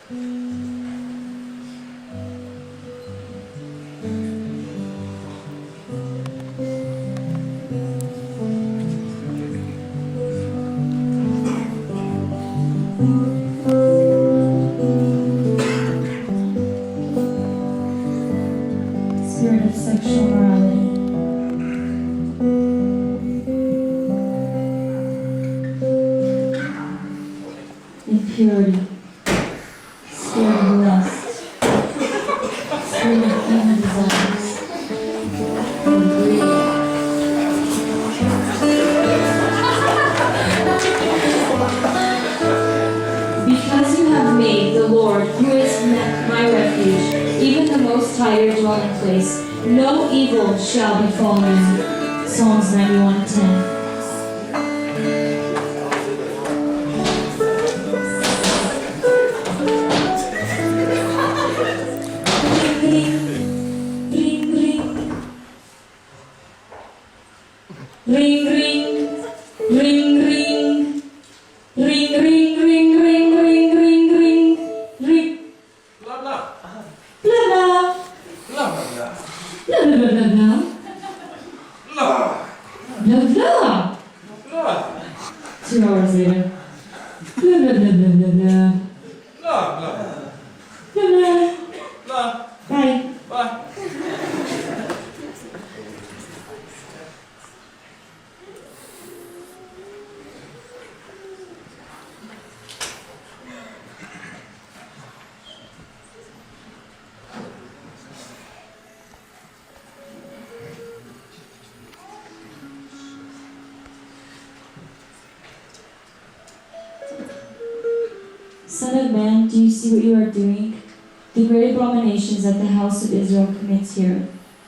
Spirit of sexual morality. Impurity. Spirit of lust. Spirit of evil desires. And greed. Because you have made the Lord, who is my refuge, even the Most High your dwelling place, no evil shall befall you. Psalms 91:10. Ring, ring, ring, ring, ring, ring, ring, ring, ring, ring, ring, ring. Blah blah. Blah blah. Blah blah blah. Blah blah blah blah blah. Blah. Blah blah. Blah. 2 hours later. Blah blah blah blah blah blah. Blah blah. Blah blah. Blah. Bye. Bye. Son of man, do you see what you are doing? The great abominations that the house of Israel commits here,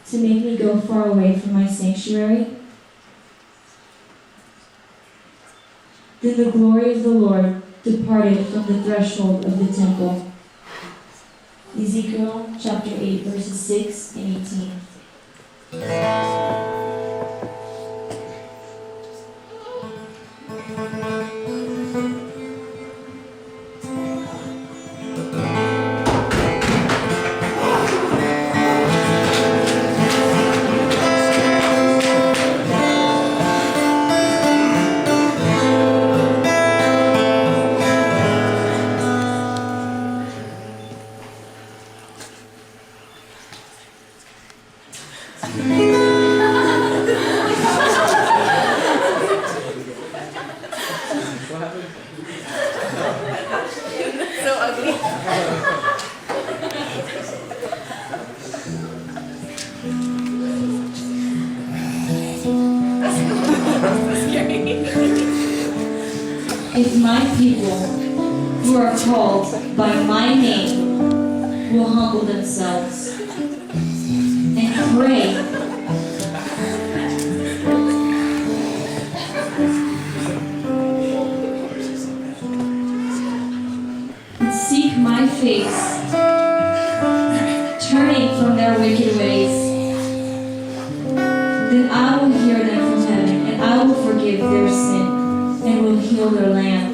to make me go far away from my sanctuary? Then the glory of the Lord departed from the threshold of the temple. Ezekiel chapter 8, verses 6 and 18. So ugly. If my people, who are called by my name, will humble themselves and pray and seek my face, turning from their wicked ways, then I will hear them from heaven, and I will forgive their sin and will heal their land.